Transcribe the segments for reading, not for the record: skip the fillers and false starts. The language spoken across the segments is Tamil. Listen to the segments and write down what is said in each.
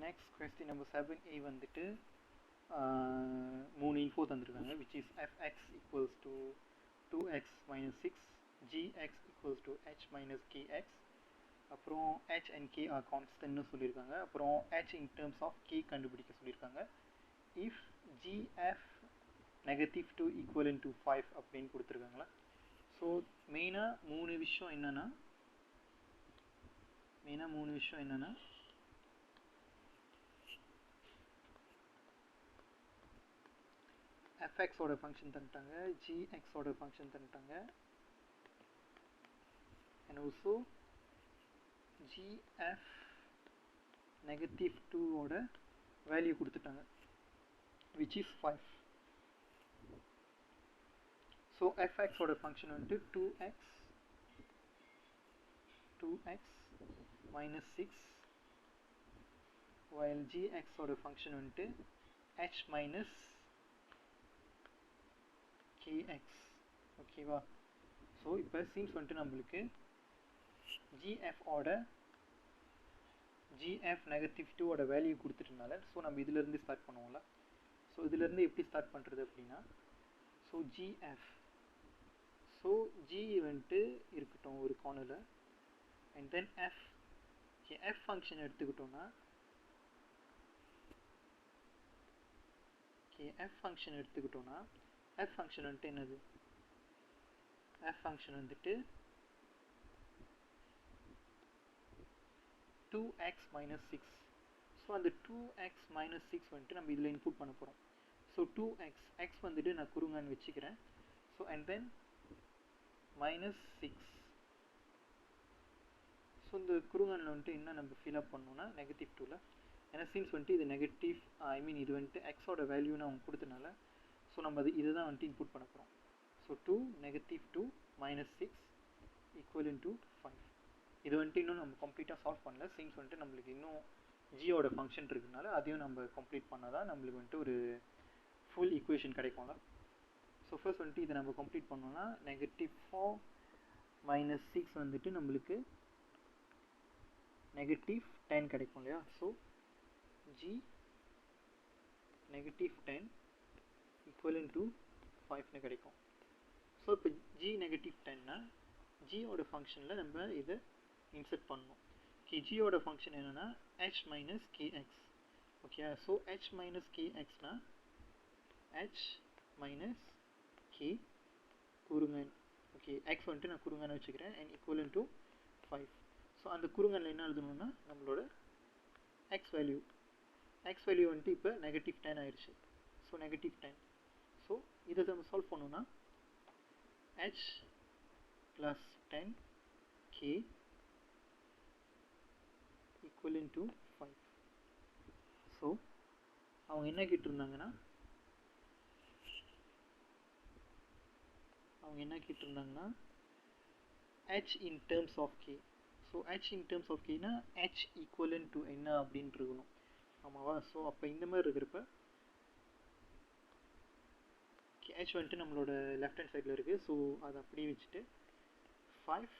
next question number 7a வந்துட்டு மூணு info தந்துருக்காங்க which is fx equals to 2x minus 6 gx equals to h minus kx அப்புறம் h and k are constant சொல்லியிருக்காங்க. அப்புறம் h in terms of k கண்டுபிடிக்க சொல்லியிருக்காங்க. if gf negative 2 equivalent to 5 அப்படின்னு கொடுத்துருக்காங்களா. ஸோ மெயினாக மூணு விஷயம் என்னன்னா fx ஓட ஃபங்க்ஷன் தந்துட்டாங்க, gx ஓட function தந்துட்டாங்க, and also gf negative 2 ஓட வேல்யூ கொடுத்துட்டாங்க which is 5. ஸோ fx ஓட ஃபங்க்ஷன் வந்துட்டு 2x minus 6 while gx ஓட ஃபங்க்ஷன் வந்துட்டு h minus kx. ஓகேவா. ஸோ இப்போ சீன்ஸ் வந்துட்டு நம்மளுக்கு gf negative 2 ஓட வேல்யூ கொடுத்துட்டனால ஸோ நம்ம இதிலேருந்து ஸ்டார்ட் பண்ணுவோம்ல. ஸோ இதிலேருந்து எப்படி ஸ்டார்ட் பண்ணுறது அப்படின்னா, ஸோ gf, ஸோ g வந்துட்டு இருக்கட்டும் ஒரு கார்னரில், and then f. Okay, f function எடுத்துக்கிட்டோம்னா f ஃபங்க்ஷன் வந்துட்டு என்னது, f ஃபங்க்ஷன் வந்துட்டு 2x minus 6. ஸோ அந்த 2x minus 6 வந்துட்டு நம்ம இதில் இன்புட் பண்ண போகிறோம். ஸோ 2x, x வந்துட்டு நான் குறுங்கன்னு வச்சுக்கிறேன். So and then minus 6. So இந்த குறுங்கனில் வந்துட்டு என்ன நம்ம ஃபில்அப் பண்ணோம்னா நெகட்டிவ் 2ல், ஏன்னா சீன்ஸ் வந்துட்டு இது நெகட்டிவ், இது வந்துட்டு எக்ஸோட வேல்யூன்னு அவங்க கொடுத்தனால ஸோ நம்ம இதுதான் வந்துட்டு இன்புட் பண்ண போகிறோம். So 2 negative 2 minus 6 equivalent to 5. இது வந்துட்டு இன்னும் நம்ம கம்ப்ளீட்டாக சால்வ் பண்ணல. சீன்ஸ் வந்துட்டு நம்மளுக்கு இன்னும் ஜியோட ஃபங்க்ஷன் இருக்குதுனால அதையும் நம்ம கம்ப்ளீட் பண்ணால் தான் நம்மளுக்கு வந்துட்டு ஒரு ஃபுல் ஈக்குவேஷன் கிடைக்கும்ல. ஸோ ஃபர்ஸ்ட் வந்துட்டு இதை நம்ம கம்ப்ளீட் பண்ணோம்னா -4 minus 6 வந்துட்டு நம்மளுக்கு -10 கிடைக்கும் இல்லையா. ஸோ g -10 equivalent to 5னு கிடைக்கும். ஸோ இப்போ g -10னா ஜியோட ஃபங்க்ஷனில் நம்ம இதை இன்சர்ட் பண்ணணும். ஓகே, ஜியோட ஃபங்க்ஷன் என்னென்னா h minus kx. Okay, so h minus kxனா h minus k குறுங்கன். ஓகே, x வந்துட்டு நான் குறுங்கன்னு வச்சுக்கிறேன் and equivalent to 5. ஸோ அந்த குறுங்கனில் என்ன எழுதணும்னா நம்மளோட x வேல்யூ வந்துட்டு இப்போ -10 ஆயிடுச்சு. ஸோ -10. ஸோ இதை நம்ம சால்வ் பண்ணோம்னா h plus 10k equivalent to 5. So அவங்க என்ன கேட்டிருந்தாங்கன்னா h in terms of k. So h in terms of kனா h equivalent to என்ன அப்படின்ட்டு இருக்கணும், ஆமாவா. ஸோ அப்போ இந்த மாதிரி இருக்கிறப்ப h வந்துட்டு நம்மளோட லெஃப்ட் ஹேண்ட் சைடில் இருக்குது. ஸோ அதை அப்படியே வச்சுட்டு 5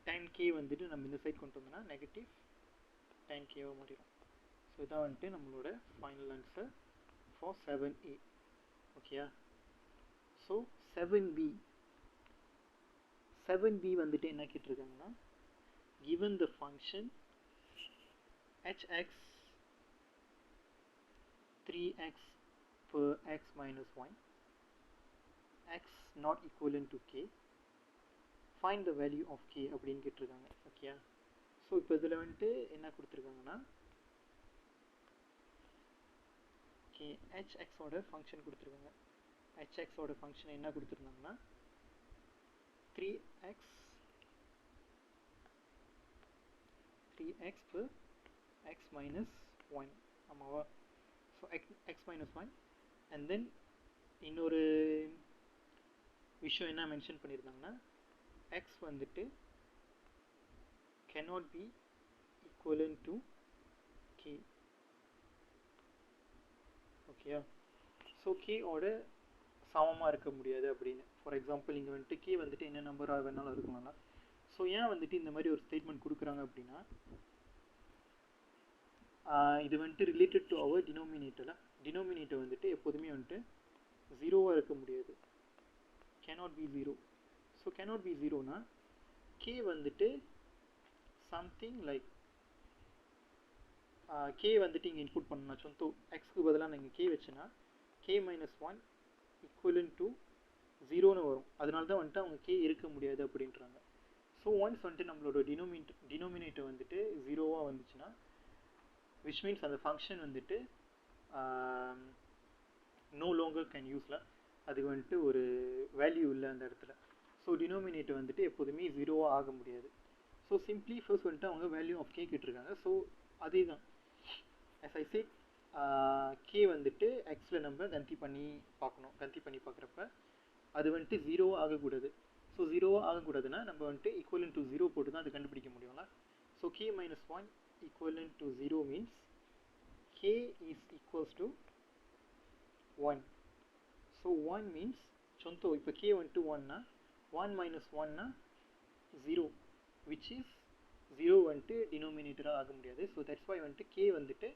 10k வந்துட்டு நம்ம இந்த சைட் கொண்டு வந்தோம்னா -10kவாக மாறிடும். ஸோ இதான் வந்துட்டு நம்மளோட ஃபைனல் ஆன்சர் ஃபார் 7a. ஓகேயா. ஸோ 7b வந்துட்டு என்ன கேட்டிருக்காங்கன்னா, given the function hx 3x per x minus 1 x not equivalent to k, find the value of k அப்படின்னு கேட்டிருக்காங்க. ஓகேயா. ஸோ இப்போ இதில் வந்துட்டு என்ன கொடுத்துருக்காங்கன்னா ஓகே hxோட ஃபங்க்ஷன் கொடுத்துருக்காங்க. hxோட ஃபங்க்ஷன் என்ன கொடுத்துருந்தாங்கன்னா 3x per x minus 1, ஆமாவா. So x minus 1 and then இன்னொரு விஷயம் என்ன மென்ஷன் பண்ணியிருந்தாங்கன்னா x வந்துட்டு cannot be equivalent to k. ஓகேயா. ஸோ கேவோட சமமாக இருக்க முடியாது அப்படின்னு. ஃபார் எக்ஸாம்பிள் இங்கே வந்துட்டு k வந்துட்டு என்ன நம்பராக வேணாலும் இருக்கணும்னா, ஸோ ஏன் வந்துட்டு இந்த மாதிரி ஒரு ஸ்டேட்மெண்ட் கொடுக்குறாங்க அப்படின்னா இது வந்துட்டு ரிலேட்டட் டு அவர் டினோமினேட்டர் வந்துட்டு எப்போதுமே வந்துட்டு ஜீரோவாக இருக்க முடியாது, cannot be zero. So cannot be ஜீரோனா k வந்துட்டு சம்திங் லைக் k வந்துட்டு இங்கே இன்புட் பண்ணணும். ஸோ எக்ஸ்க்கு பதிலாக நீங்கள் k வச்சுன்னா k minus one equivalent to ஜீரோன்னு வரும். அதனால தான் வந்துட்டு அவங்க k இருக்க முடியாது அப்படின்றாங்க. ஸோ ஒன்ஸ் வந்துட்டு நம்மளோட டினோமினேட்டர் வந்துட்டு ஜீரோவாக வந்துச்சுன்னா விச் மீன்ஸ் அந்த ஃபங்க்ஷன் வந்துட்டு நோ லோங்கர் கேன் யூஸில், அதுக்கு வந்துட்டு ஒரு வேல்யூ இல்லை அந்த இடத்துல. ஸோ டினோமினேட்டர் வந்துட்டு எப்போதுமே ஜீரோவாக ஆக முடியாது. ஸோ சிம்ப்ளி ஃபர்ஸ்ட் வந்துட்டு அவங்க வேல்யூ ஆஃப் கே கேட்டிருக்காங்க. ஸோ அதே தான் as I said k வந்துட்டு எக்ஸில் நம்ம கந்தி பண்ணி பார்க்குறப்ப அது வந்துட்டு ஜீரோவாக ஆகக்கூடாது. ஸோ ஜீரோவாக ஆகக்கூடாதுன்னா நம்ம வந்துட்டு ஈக்குவலன் டு ஜீரோ போட்டு தான் அது கண்டுபிடிக்க முடியும்ல. So k minus one equivalent to zero means k is equals to one. So one means சொந்தோ இப்போ k வந்துட்டு ஒன்னா ஒன் மைனஸ் ஒன்னா ஜீரோ விச் இஸ் ஜீரோ வந்துட்டு டினோமினேட்டராக ஆக முடியாது. ஸோ தட்ஸ் வை வந்துட்டு k வந்துட்டு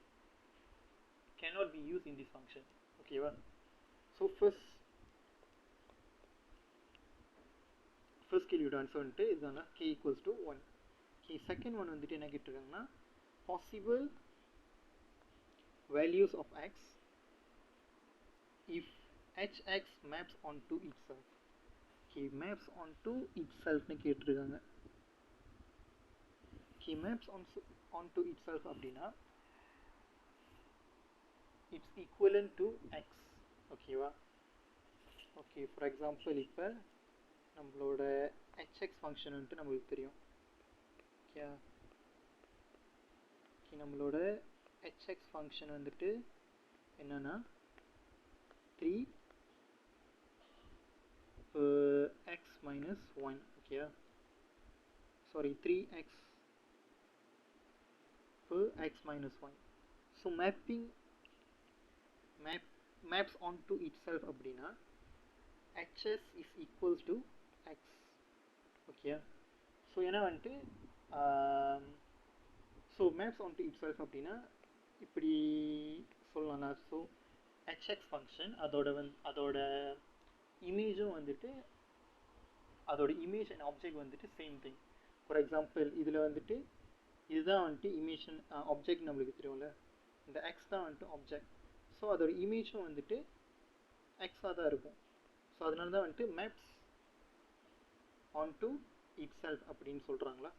cannot be used in this function. ஓகேவா? ஸோ ஃபர்ஸ்ட் கேள்வியோட ஆன்சர் வந்துட்டு இதுதாங்க, k equals to one. Okay, second one வந்துட்டு என்ன கேட்டிருக்காங்கன்னா possible values of x if hx maps on to itself. Okay, maps on to இட் செல்ஃப்னு கேட்டிருக்காங்க. Okay, maps on to itself அப்படின்னா இட்ஸ் ஈக்குவலன் டு எக்ஸ். ஓகேவா? ஓகே, ஃபார் எக்ஸாம்பிள் இப்போ நம்மளோட hx ஃபங்க்ஷன் வந்துட்டு நம்மளுக்கு தெரியும். ஓகே, நம்மளோட hx ஃபங்க்ஷன் வந்துட்டு என்னன்னா 3 x minus 1. Okay, sorry 3x per x minus 1. So maps onto itself அப்படின்னா hs is equals to x. Okay, so ஏன்னா வந்துட்டு ஸோ maps onto itself அப்படின்னா இப்படி சொல்லலாம்னா ஸோ hx ஃபங்க்ஷன் அதோட இமேஜும் வந்துட்டு அதோட இமேஜ் அண்ட் ஆப்ஜெக்ட் வந்துட்டு சேம் திங். ஃபார் எக்ஸாம்பிள் இதில் வந்துட்டு இதுதான் வந்துட்டு இமேஜ் ஆப்ஜெக்ட் நம்மளுக்கு தெரியும்ல, இந்த எக்ஸ் தான் வந்துட்டு ஆப்ஜெக்ட். ஸோ அதோட இமேஜும் வந்துட்டு எக்ஸாக தான் இருக்கும். ஸோ அதனால தான் வந்துட்டு maps on to itself அப்படின்னு சொல்கிறாங்களா.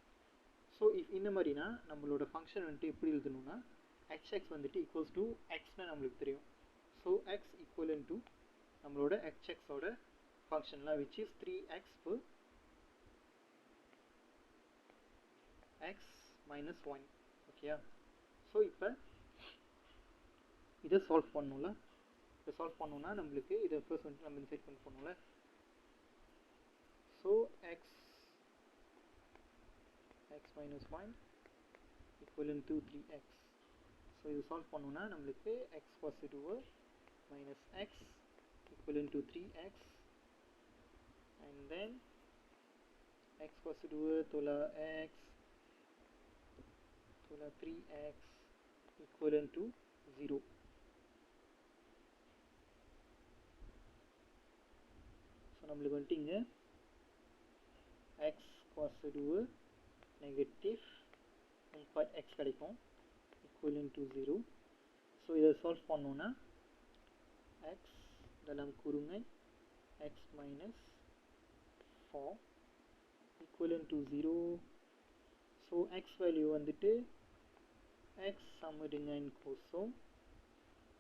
ஸோ இந்த மாதிரினா நம்மளோட ஃபங்க்ஷன் வந்துட்டு எப்படி எழுதணும்னா hx வந்துட்டு ஈக்குவல்ஸ் டு எக்ஸ்னு நம்மளுக்கு தெரியும். ஸோ எக்ஸ் ஈக்குவலன் டு நம்மளோட hxோட ஃபங்க்ஷன்லாம் which is 3x per x minus 1. Okay, so இப்போ இதை சால்வ் பண்ணணும்ல. இதை சால்வ் பண்ணணும்னா நம்மளுக்கு இதை ஃபர்ஸ்ட் வந்துட்டு நம்ம இன்சைட் பண்ணணும்ல. So x minus 1 equivalent to 3x. So இது சால்வ் பண்ணணும்னா நம்மளுக்கு x positive minus x equivalent to 3x and then x positive தோலா x தோலா 3x equivalent to 0. ஸோ நம்மளுக்கு வந்துட்டு இங்கே x பாசிட்டிவ் நெகட்டிவ் இன்பார்ட் x கிடைக்கும் equivalent to 0. ஸோ இதை சால்வ் பண்ணோன்னா x dalam kurungan x minus 4 equivalent to 0. So x value வந்துட்டு x சம dengan kosong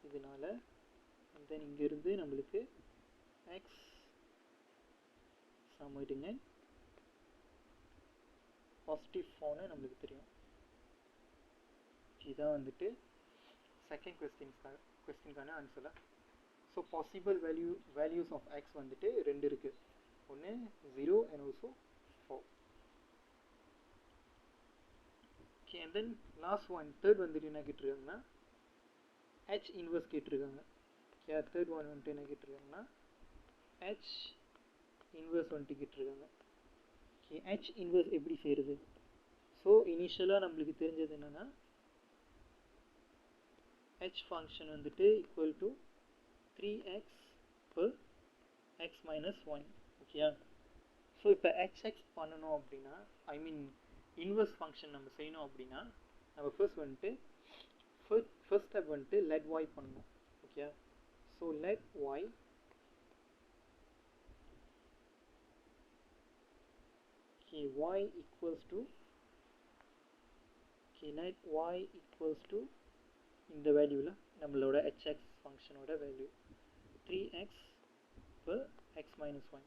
இதனால and then இங்கிருந்து நம்மளுக்கு x சம dengan பாசிட்டிவ் 4னு நம்மளுக்கு தெரியும். இதான் வந்துட்டு செகண்ட் கொஸ்டின்கான answer. So possible values of x வந்துட்டு ரெண்டு இருக்குது, ஒன்று 0 and also 4. Okay, and then last one third வந்துட்டு என்ன கேட்டிருக்காங்கன்னா ஹெச் இன்வர்ஸ் கேட்டிருக்காங்க. ஓகே, தேர்ட் ஒன் வந்துட்டு என்ன கேட்டிருக்காங்கன்னா ஹெச் இன்வர்ஸ் வந்துட்டு கேட்டிருக்காங்க. ஓகே ஹெச் இன்வர்ஸ் எப்படி செய்கிறது? ஸோ இனிஷியலாக நம்மளுக்கு தெரிஞ்சது என்னென்னா ஹெச் ஃபங்க்ஷன் வந்துட்டு equal to 3x per x minus 1 ஓகேயா. ஸோ இப்போ hx பண்ணணும் அப்படின்னா ஐ மீன் இன்வர்ஸ் ஃபங்க்ஷன் நம்ம செய்யணும் அப்படின்னா நம்ம ஃபர்ஸ்ட் வந்துட்டு ஃபர்ஸ்ட் ஸ்டெப் வந்துட்டு let y பண்ணணும் okay. So let y okay y equals to okay let y equals to இந்த வேல்யூவில் நம்மளோட hx ஃபங்க்ஷனோட value 3x per x minus 1.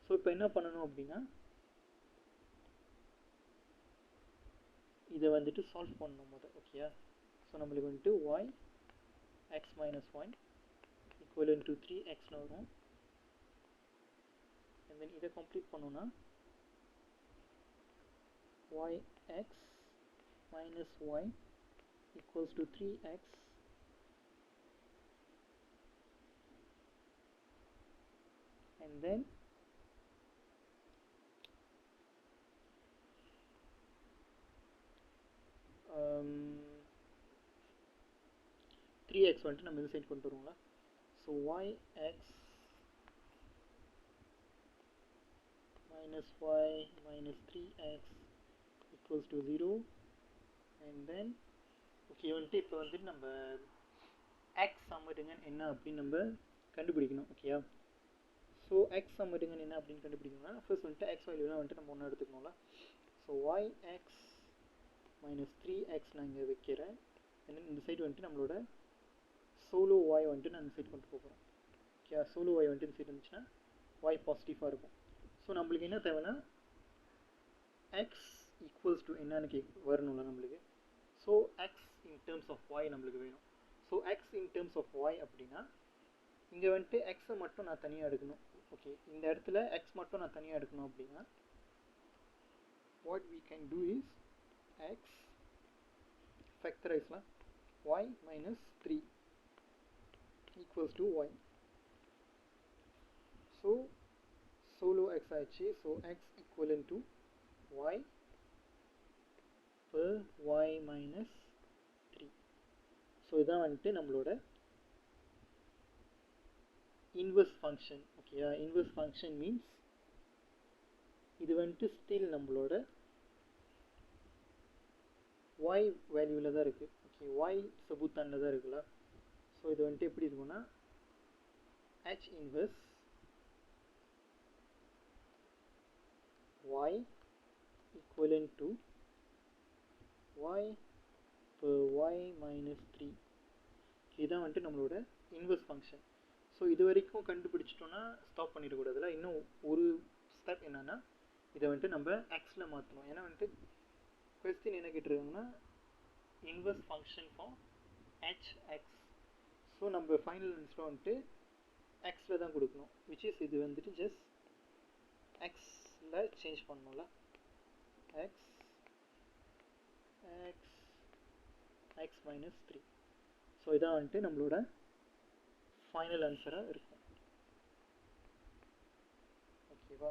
So இப்போ என்ன பண்ணணும் அப்படின்னா இதை வந்துட்டு சால்வ் பண்ணணும் முதல் ஓகேயா. ஸோ நம்மளுக்கு வந்துட்டு y x minus 1 equivalent to 3xன்னு வரும். and then இதை கம்ப்ளீட் பண்ணோன்னா yx minus y equals to 3x and then 3x வந்துட்டு நம்ம இந்த சைட் கொண்டு வருவோங்களா. So yx minus y minus 3x equals to 0 and then okay வந்துட்டு இப்போ வந்துட்டு நம்ம x சம்மடுங்க என்ன அப்படின்னு நம்ம கண்டுபிடிக்கணும் ஓகேயா. ஸோ x சம்மடுங்க என்ன அப்படின்னு கண்டுபிடிக்கணும்னா ஃபர்ஸ்ட் வந்துட்டு x வேல்யூலாம் வந்துட்டு நம்ம ஒன்றா எடுத்துக்கணும்ல. ஸோ yx minus 3x நான் இங்கே வைக்கிறேன். and then இந்த சைடு வந்துட்டு நம்மளோட சோலோ y வந்துட்டு நான் இந்த சைடு கொண்டு போகிறோம் ஓகே. சோலோ y வந்துட்டு இந்த சைடு இருந்துச்சுன்னா y பாசிட்டிவாக இருக்கும். ஸோ நம்மளுக்கு என்ன தேவைன்னா x ஈக்குவல்ஸ் டு என்னன்னு வரணும்ல நம்மளுக்கு. So x in terms of y நம்மளுக்கு வேணும். So x in terms of y அப்படின்னா இங்கே வந்துட்டு எக்ஸை மட்டும் நான் தனியாக எடுக்கணும் ஓகே. இந்த இடத்துல x மட்டும் நான் தனியாக எடுக்கணும் அப்படின்னா what we can do is x ஃபேக்டரைஸ்லாம் y minus 3 equals to y. So solo x ஆயிடுச்சு. So x equivalent to y per y minus 3. So இதான் வந்துட்டு நம்மளோட இன்வர்ஸ் ஃபங்க்ஷன் ஓகேயா. இன்வர்ஸ் ஃபங்க்ஷன் மீன்ஸ் இது வந்துட்டு ஸ்டில் நம்மளோட y வேல்யூவில் தான் இருக்குது ஓகே. y சபூத்தானில் தான் இருக்குல்ல. ஸோ இது வந்துட்டு எப்படி இருக்குன்னா h inverse y equivalent to y per y minus 3. இதுதான் வந்துட்டு நம்மளோட இன்வர்ஸ் ஃபங்க்ஷன். ஸோ இது வரைக்கும் கண்டுபிடிச்சிட்டோன்னா ஸ்டாப் பண்ணிடக்கூடாதுல. இன்னும் ஒரு ஸ்டெப் என்னென்னா இதை வந்துட்டு நம்ம எக்ஸில் மாற்றணும். ஏன்னா வந்துட்டு கொஸ்டின் என்ன கேட்டிருக்காங்கன்னா inverse function for hx. So நம்ம ஃபைனல் ஆன்சர் வந்துட்டு எக்ஸில் தான் கொடுக்கணும். விச் இஸ் இது வந்துட்டு ஜஸ்ட் எக்ஸில் சேஞ்ச் பண்ணணும்ல. X x x minus 3. So இதான் வந்துட்டு நம்மளோட ஃபைனல் ஆன்சராக இருக்கும் ஓகேவா.